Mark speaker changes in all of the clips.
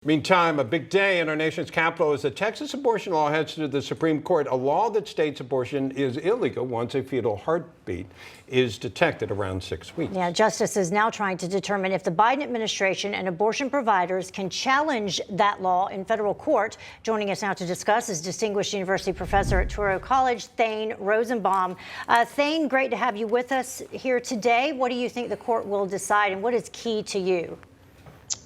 Speaker 1: Meantime, a big day in our nation's capital as the Texas abortion law heads to the Supreme Court, a law that states abortion is illegal once a fetal heartbeat is detected around 6 weeks.
Speaker 2: Yeah, Justice is now trying to determine if the Biden administration and abortion providers can challenge that law in federal court. Joining us now to discuss is distinguished university professor at Touro College, Thane Rosenbaum. Thane, great to have you with us here today. What do you think the court will decide, and what is key to you?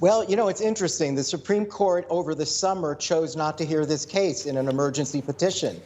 Speaker 3: Well, you know, it's interesting. The Supreme Court over the summer chose not to hear this case in an emergency petition.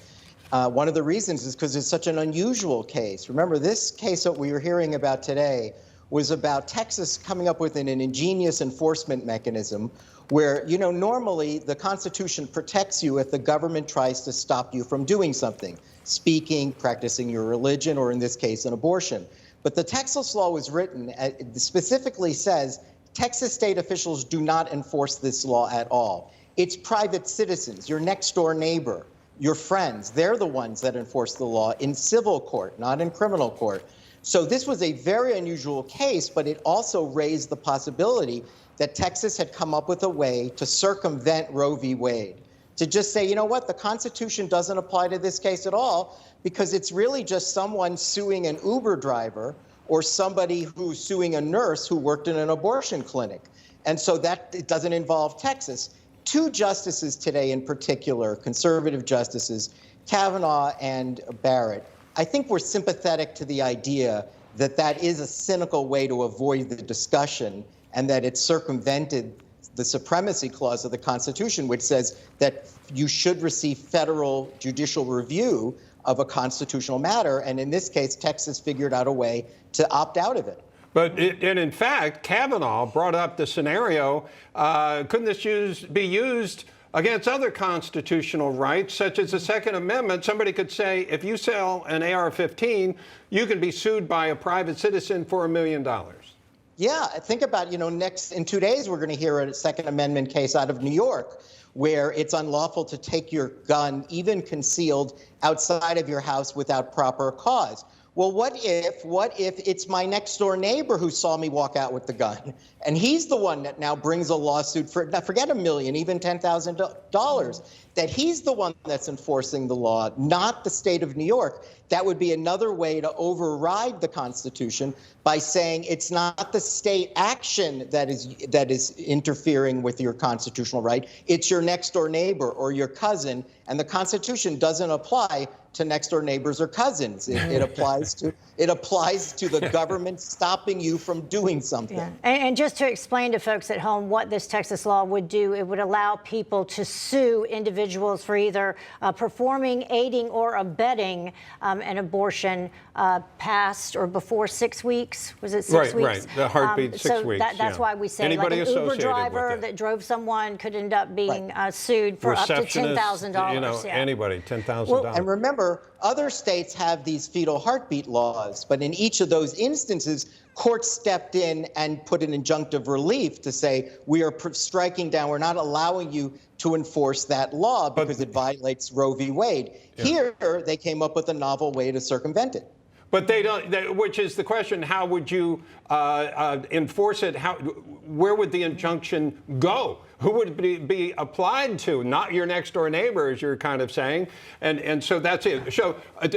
Speaker 3: One of the reasons is because it's such an unusual case. Remember, this case that we were hearing about today was about Texas coming up with an ingenious enforcement mechanism where, you know, normally the Constitution protects you if the government tries to stop you from doing something, speaking, practicing your religion, or in this case, an abortion. But the Texas law was written, it specifically says, Texas state officials do not enforce this law at all. It's private citizens, your next door neighbor, your friends. They're the ones that enforce the law in civil court, not in criminal court. So this was a very unusual case, but it also raised the possibility that Texas had come up with a way to circumvent Roe v. Wade, to just say, you know what, the Constitution doesn't apply to this case at all because it's really just someone suing an Uber driver or somebody who's suing a nurse who worked in an abortion clinic. And so that it doesn't involve Texas. Two justices today in particular, conservative justices, Kavanaugh and Barrett, I think were sympathetic to the idea that that is a cynical way to avoid the discussion and that it circumvented the supremacy clause of the Constitution, which says that you should receive federal judicial review of a constitutional matter. And in this case, Texas figured out a way to opt out of it.
Speaker 1: But in fact, Kavanaugh brought up the scenario, couldn't this be used against other constitutional rights, such as the Second Amendment? Somebody could say, if you sell an AR-15, you can be sued by a private citizen for $1 million.
Speaker 3: Yeah, think about, you know, in 2 days, we're going to hear a Second Amendment case out of New York where it's unlawful to take your gun, even concealed, outside of your house without proper cause. Well, what if it's my next door neighbor who saw me walk out with the gun, and he's the one that now brings a lawsuit for, now forget $1 million, even $10,000, that he's the one that's enforcing the law, not the state of New York. That would be another way to override the Constitution by saying it's not the state action that is interfering with your constitutional right. It's your next door neighbor or your cousin, and the Constitution doesn't apply to next door neighbors or cousins. It applies to the government stopping you from doing something.
Speaker 2: Yeah. And just to explain to folks at home what this Texas law would do, it would allow people to sue individuals for either performing, aiding, or abetting an abortion past or before 6 weeks. Was it 6 weeks?
Speaker 1: Right, the heartbeat 6 weeks.
Speaker 2: That's why we say
Speaker 1: anybody
Speaker 2: like an Uber driver that drove someone could end up being sued for up to $10,000.
Speaker 1: You know, anybody, $10,000.
Speaker 3: Well, and remember, other states have these fetal heartbeat laws, but in each of those instances, courts stepped in and put an injunctive relief to say, we are striking down, we're not allowing you to enforce that law because it violates Roe v. Wade. Yeah. Here, they came up with a novel way to circumvent it.
Speaker 1: But they don't, which is the question, how would you enforce it? Where would the injunction go? Who would it be applied to? Not your next door neighbor, as you're kind of saying. And so that's it. So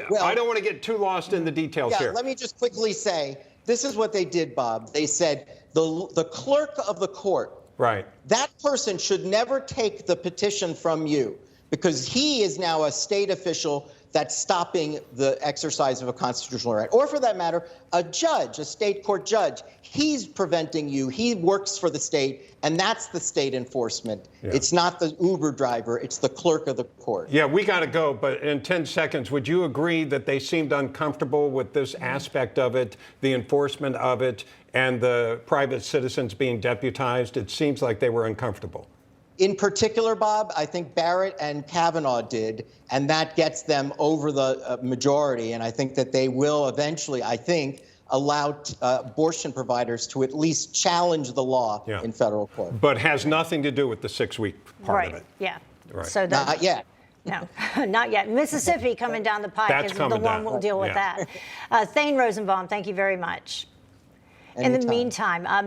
Speaker 1: well, I don't want to get too lost in the details here.
Speaker 3: Let me just quickly say, this is what they did, Bob. They said the clerk of the court,
Speaker 1: right,
Speaker 3: that person should never take the petition from you because he is now a state official that's stopping the exercise of a constitutional right. Or for that matter, a judge, a state court judge, he's preventing you. He works for the state, and that's the state enforcement. Yeah. It's not the Uber driver, it's the clerk of the court.
Speaker 1: Yeah, we got to go, but in 10 seconds, would you agree that they seemed uncomfortable with this aspect of it, the enforcement of it, and the private citizens being deputized? It seems like they were uncomfortable.
Speaker 3: In particular, Bob, I think Barrett and Kavanaugh did, and that gets them over the majority. And I think that they will eventually, I think, allow abortion providers to at least challenge the law in federal court.
Speaker 1: But has nothing to do with the 6-week part of it.
Speaker 2: Yeah.
Speaker 1: Right.
Speaker 3: So not yet.
Speaker 2: No, not yet. Mississippi coming down the pike is the one we'll deal with that. Thane Rosenbaum, thank you very much.
Speaker 3: Anytime.
Speaker 2: In the meantime,